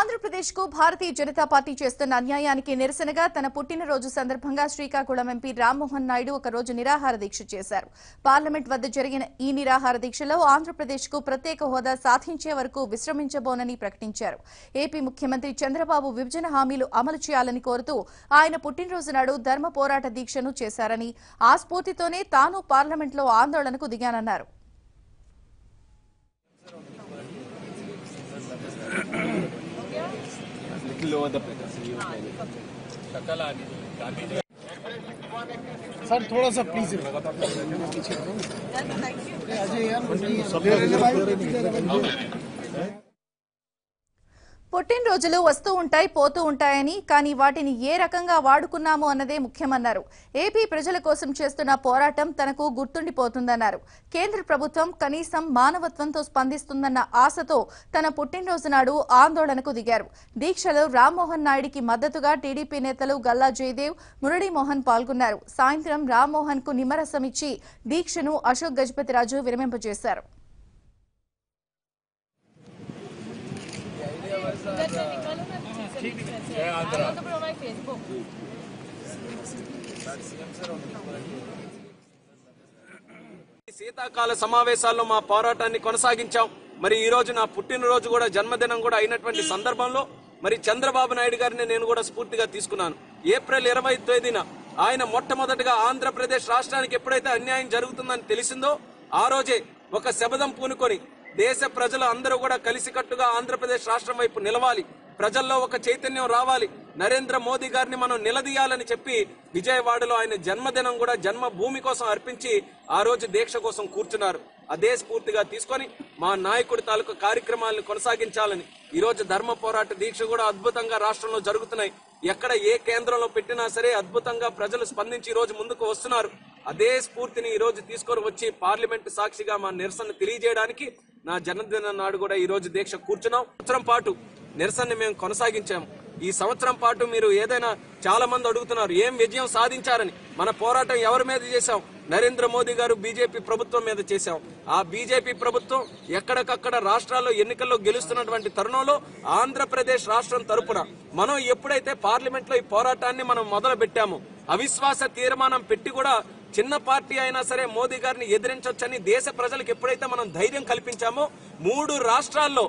ఆంధ్రప్రదేశ్ కు భారతీయ జనతా పార్టీ చేస్తున్న అన్యాయానికి నిరసనగా తన పుట్టినరోజు సందర్భంగా శ్రీకాకుళం ఎంపీ రామ్మోహన్ నాయుడు ఒక రోజు నిరాహార దీక్ష చేశారు. పార్లమెంట్ వద్ద జరిగిన ఈ నిరాహార దీక్షలో ఆంధ్రప్రదేశ్ కు ప్రత్యేక హోదా సాధించే వరకు విశ్రమించబోనని ప్రకటించారు. ఏపీ ముఖ్యమంత్రి చంద్రబాబు విభజన హామీలు అమలు చేయాలని కోరుతూ ఆయన పుట్టినరోజు నాడు ధర్మ పోరాట దీక్షను చేశారని, ఆ స్ఫూర్తితోనే తాను పార్లమెంట్లో ఆందోళనకు దిగానన్నారు. सर थोड़ा सा प्लीज పుట్టినరోజులు వస్తూ ఉంటాయి పోతూ ఉంటాయని, కానీ వాటిని ఏ రకంగా వాడుకున్నామో అన్నదే ముఖ్యమన్నారు. ఏపీ ప్రజల కోసం చేస్తున్న పోరాటం తనకు గుర్తుండిపోతుందన్నారు. కేంద్ర ప్రభుత్వం కనీసం మానవత్వంతో స్పందిస్తుందన్న ఆశతో తన పుట్టినరోజు నాడు ఆందోళనకు దిగారు. దీక్షలో రామ్మోహన్ నాయుడికి మద్దతుగా టీడీపీ నేతలు గల్లా జయదేవ్, మురళీమోహన్ పాల్గొన్నారు. సాయంత్రం రామ్మోహన్ కు నిమ్మరసం ఇచ్చి దీక్షను అశోక్ గజపతిరాజు విరమింపజేశారు. శీతాకాల సమావేశాల్లో మా పోరాటాన్ని కొనసాగించాం. మరి ఈ రోజు నా పుట్టినరోజు కూడా జన్మదినం కూడా అయినటువంటి సందర్భంలో మరి చంద్రబాబు నాయుడు గారిని నేను కూడా స్ఫూర్తిగా తీసుకున్నాను. ఏప్రిల్ 20వ తేదీన ఆయన మొట్టమొదటిగా ఆంధ్రప్రదేశ్ రాష్ట్రానికి ఎప్పుడైతే అన్యాయం జరుగుతుందని తెలిసిందో ఆ రోజే ఒక శబదం పూనుకొని దేశ ప్రజలు అందరూ కూడా కలిసికట్టుగా ఆంధ్రప్రదేశ్ రాష్ట్రం వైపు నిలవాలి, ప్రజల్లో ఒక చైతన్యం రావాలి, నరేంద్ర మోదీ గారిని మనం నిలదీయాలని చెప్పి విజయవాడలో ఆయన జన్మదినం కూడా జన్మభూమి కోసం అర్పించి ఆ రోజు దీక్ష కోసం కూర్చున్నారు. అదే స్ఫూర్తిగా తీసుకొని మా నాయకుడి తాలూకు కార్యక్రమాలను కొనసాగించాలని ఈ రోజు ధర్మ పోరాట దీక్ష కూడా అద్భుతంగా రాష్ట్రంలో జరుగుతున్నాయి. ఎక్కడ ఏ కేంద్రంలో పెట్టినా సరే అద్భుతంగా ప్రజలు స్పందించి ఈ రోజు ముందుకు వస్తున్నారు. అదే స్ఫూర్తిని ఈ రోజు తీసుకొని వచ్చి పార్లమెంటు సాక్షిగా మా నిరసన తెలియజేయడానికి నా జన్మదినం నాడు కూడా ఈ రోజు దీక్ష కూర్చున్నాం. సంవత్సరం పాటు నిరసనని మేము కొనసాగించాము. ఈ సంవత్సరం పాటు మీరు ఏదైనా చాలా మంది అడుగుతున్నారు ఏం విజయం సాధించారని. మన పోరాటం ఎవరి మీద చేశాం? నరేంద్ర మోదీ గారు బీజేపీ ప్రభుత్వం మీద చేశాం. ఆ బీజేపీ ప్రభుత్వం ఎక్కడికక్కడ రాష్ట్రాల్లో ఎన్నికల్లో గెలుస్తున్నటువంటి తరుణంలో ఆంధ్రప్రదేశ్ రాష్ట్రం తరపున మనం ఎప్పుడైతే పార్లమెంట్ లో ఈ పోరాటాన్ని మనం మొదలు పెట్టామో, అవిశ్వాస తీర్మానం పెట్టి కూడా చిన్న పార్టీ అయినా సరే మోదీ గారిని ఎదిరించొచ్చని దేశ ప్రజలకు ఎప్పుడైతే మనం ధైర్యం కల్పించామో 3 రాష్ట్రాల్లో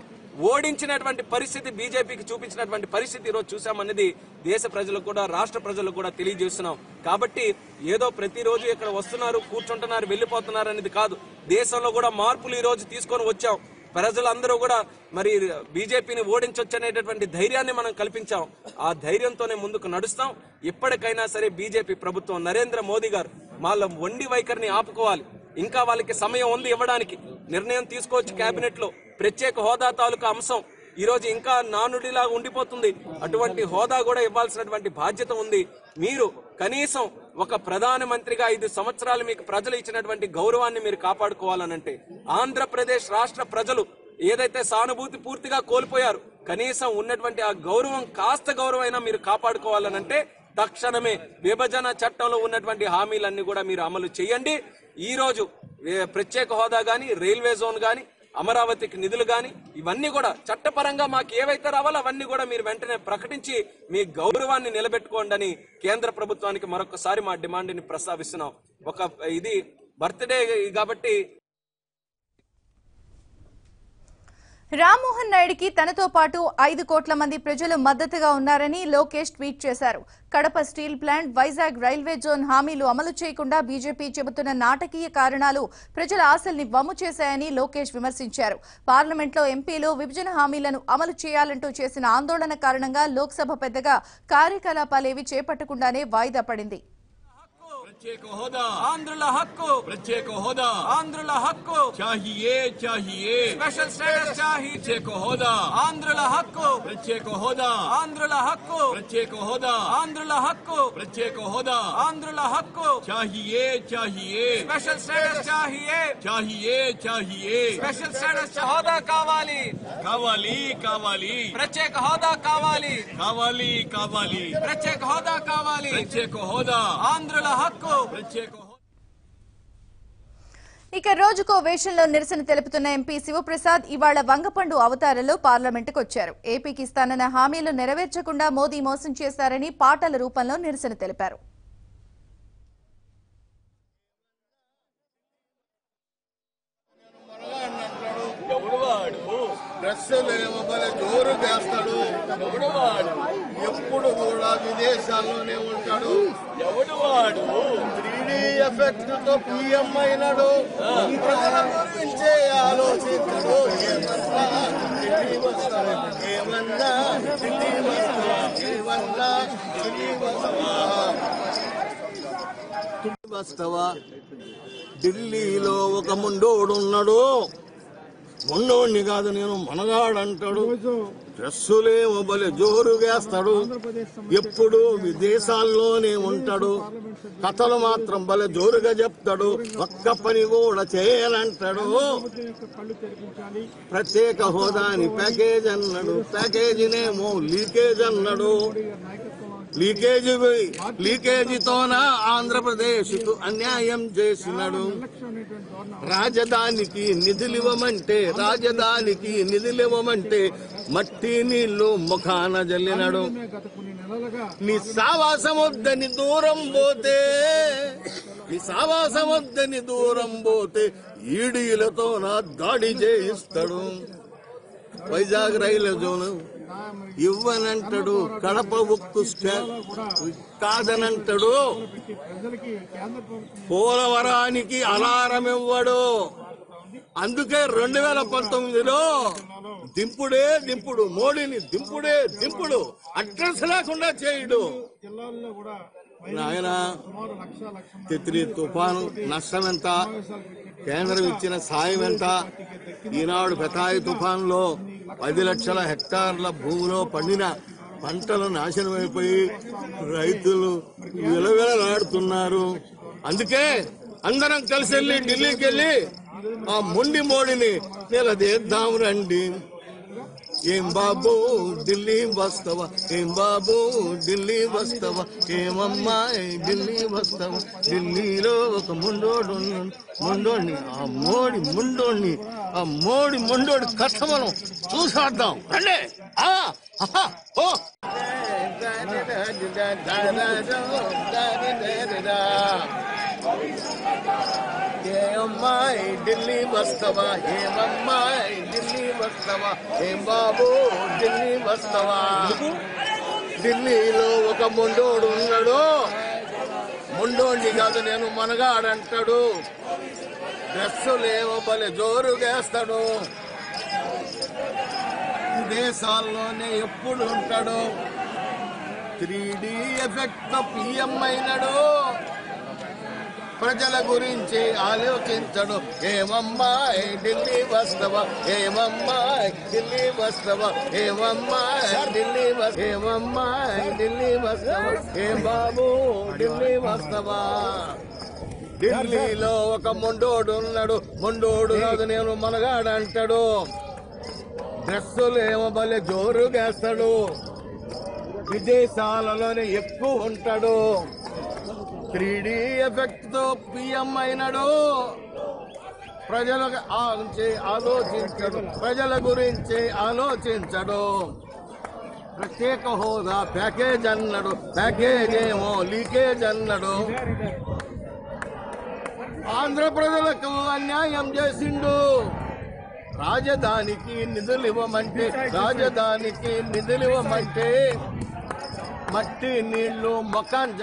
ఓడించినటువంటి పరిస్థితి బీజేపీకి చూపించినటువంటి పరిస్థితి ఈరోజు చూసామన్నది దేశ ప్రజలకు కూడా రాష్ట్ర ప్రజలకు కూడా తెలియజేస్తున్నాం. కాబట్టి ఏదో ప్రతిరోజు ఇక్కడ వస్తున్నారు, కూర్చుంటున్నారు, వెళ్లిపోతున్నారు అనేది కాదు. దేశంలో కూడా మార్పులు ఈ రోజు తీసుకొని వచ్చాం. ప్రజలందరూ కూడా మరి బీజేపీని ఓడించొచ్చు అనేటటువంటి ధైర్యాన్ని మనం కల్పించాం. ఆ ధైర్యంతోనే ముందుకు నడుస్తాం. ఇప్పటికైనా సరే బీజేపీ ప్రభుత్వం, నరేంద్ర మోదీ గారు వాళ్ళ వండి వైఖరిని ఆపుకోవాలి. ఇంకా వాళ్ళకి సమయం ఉంది ఇవ్వడానికి. నిర్ణయం తీసుకోవచ్చు కేబినెట్ లో. ప్రత్యేక హోదా తాలూకా అంశం ఈ రోజు ఇంకా నానుడిలాగా ఉండిపోతుంది. అటువంటి హోదా కూడా ఇవ్వాల్సినటువంటి బాధ్యత ఉంది. మీరు కనీసం ఒక ప్రధానమంత్రిగా 5 సంవత్సరాలు మీకు ప్రజలు ఇచ్చినటువంటి గౌరవాన్ని మీరు కాపాడుకోవాలనంటే, ఆంధ్రప్రదేశ్ రాష్ట్ర ప్రజలు ఏదైతే సానుభూతి పూర్తిగా కోల్పోయారు, కనీసం ఉన్నటువంటి ఆ గౌరవం కాస్త గౌరవమైనా మీరు కాపాడుకోవాలనంటే తక్షణమే విభజన చట్టంలో ఉన్నటువంటి హామీలన్నీ కూడా మీరు అమలు చేయండి. ఈ రోజు ప్రత్యేక హోదా గాని, రైల్వే జోన్ గాని, అమరావతికి నిధులు గాని ఇవన్నీ కూడా చట్టపరంగా మాకు ఏవైతే రావాలో అవన్నీ కూడా మీరు వెంటనే ప్రకటించి మీ గౌరవాన్ని నిలబెట్టుకోండి అని కేంద్ర ప్రభుత్వానికి మరొకసారి మా డిమాండ్ని ప్రస్తావిస్తున్నాం. ఇది బర్త్డే కాబట్టి రామ్మోహన్ నాయుడికి తనతో పాటు 5 కోట్ల మంది ప్రజలు మద్దతుగా ఉన్నారని లోకేష్ ట్వీట్ చేశారు. Kadapa steel plant, Vizag railway zone హామీలు అమలు చేయకుండా బీజేపీ చెబుతున్న నాటకీయ కారణాలు ప్రజల ఆశల్ని వమ్ము చేశాయని లోకేష్ విమర్శించారు. పార్లమెంట్లో ఎంపీలు విభజన హామీలను అమలు చేయాలంటూ చేసిన ఆందోళన కారణంగా లోక్సభ పెద్దగా కార్యకలాపాలేవి చేపట్టకుండానే వాయిదా పడింది. प्रत्येक होदा आंध्रुल हक्कु प्रत्येक होदा आंध्रुल हक्कु चाहिए चाहिए स्पेशल स्टेटस चाहिए प्रत्येक होदा आंध्रुल हक्कु प्रत्येक होदा आंध्रुल हक्कु प्रत्येक होदा आंध्रुल हक्कु प्रत्येक होदा आंध्रुल हक्कु चाहिए चाहिए स्पेशल स्टेटस चाहिए चाहिए चाहिए स्पेशल स्टेटस होदा कावाली कावाली कावाली प्रत्येक होदा कावाली कावाली कावाली प्रत्येक होदा कावाली प्रत्येक होदा आंध्रुल हक्कु ఇక రోజుకో వేషంలో నిరసన తెలుపుతున్న ఎంపీ శివప్రసాద్ ఇవాళ వంగపండు అవతారంలో పార్లమెంటుకు వచ్చారు. ఏపీకి ఇస్తానన్న హామీలు నెరవేర్చకుండా మోదీ మోసం చేశారని పాటల రూపంలో నిరసన తెలిపారు. జోరు చేస్తాడు ఎవడు వాడు, ఎప్పుడు కూడా విదేశాల్లోనే ఉంటాడు ఎవడు వాడు, 3D ఎఫెక్ట్ తో పిఎం అయినాడు, ప్రజల గురించే ఆలోచించడు, ఏమన్నా వస్తావా. ఢిల్లీలో ఒక ముండోడున్నాడు, మొండోడిని కాదు నేను మనగాడంటాడు, డ్రెస్సులేమో బలే జోరుగేస్తాడు, ఎప్పుడు విదేశాల్లోనే ఉంటాడు, కథలు మాత్రం బలే జోరుగా చెప్తాడు, ఒక్క పని కూడా చేయనంటాడు, ప్రత్యేక హోదాని ప్యాకేజ్ అన్నాడు, ప్యాకేజీనేమో లీకేజ్ అన్నాడు, లీకేజీతోన ఆంధ్రప్రదేశ్ కు అన్యాయం చేసినాడు, రాజధానికి నిధులివ్వమంటే మట్టి నీళ్లు ముఖాన జల్లినాడు, నీ సావాసమొద్దని దూరం పోతే ఈడీలతో నా దాడి చేయిస్తాడు, వైజాగ్ రైలు జోను ఇవ్వనంటాడు, కడప ఉక్కు కాదనంటాడు, పోలవరానికి అలారం ఇవ్వడు, అందుకే 2019లో దింపుడు మోడీని దింపుడు అడ్రస్ లేకుండా చేయడు. నాయన తిత్లీ తుఫాను నష్టం ఎంత, కేంద్రం ఇచ్చిన సాయం ఎంత, ఈనాడు పెథాయి తుఫాన్లో 10 లక్షల హెక్టార్ల భూమిలో పండిన పంటలు నాశనమైపోయి రైతులు విలవిలలాడుతున్నారు. అందుకే అందరం కలిసి వెళ్ళి ఢిల్లీకి వెళ్ళి ఆ మొండి మోడీని నిలదీద్దాం రండి. ఏం బాబు ఢిల్లీ వస్తావా, ఏమమ్మాయి ఢిల్లీ వస్తావా, ఢిల్లీలో ఒక ముండోడిని ఆ మోడీ కథ మనం చూసాద్దాం రండి. ఏమమ్మాయి ఢిల్లీ వస్తావా, ఏం బాబు ఢిల్లీ వస్తావా. ఢిల్లీలో ఒక మొండోడు ఉన్నాడు, మొండోడిని కాదు నేను మనగాడంటాడు, డ్రెస్సులేమో బలే జోరుగేస్తాడు, విదేశాల్లోనే ఎప్పుడు ఉంటాడు, 3D ఎఫెక్ట్ పిఎం అయినాడు, ప్రజల గురించి ఆలోచించడు, ఏమమ్మాయి ఢిల్లీ వస్తావా, ఏం బాబు ఢిల్లీ వస్తావా. ఢిల్లీలో ఒక మొండోడు ఉన్నాడు, మొండోడు కాదు నేను మనగాడంటాడు, డ్రెస్సులేమో బలే జోరుగేస్తాడు, విదేశాలలోనే ఎక్కువ ఉంటాడు, 3D ఎఫెక్ట్ తో పిఎం అయినాడు, ప్రజల గురించి ఆలోచించడు, ప్రత్యేక హోదా ప్యాకేజ్ అన్నాడు, ప్యాకేజ్ ఏమో లీకేజ్ అన్నాడు, ఆంధ్ర ప్రజలకు అన్యాయం చేసిండు, రాజధానికి నిధులివ్వమంటే మట్టి నీళ్లు మొఖాన్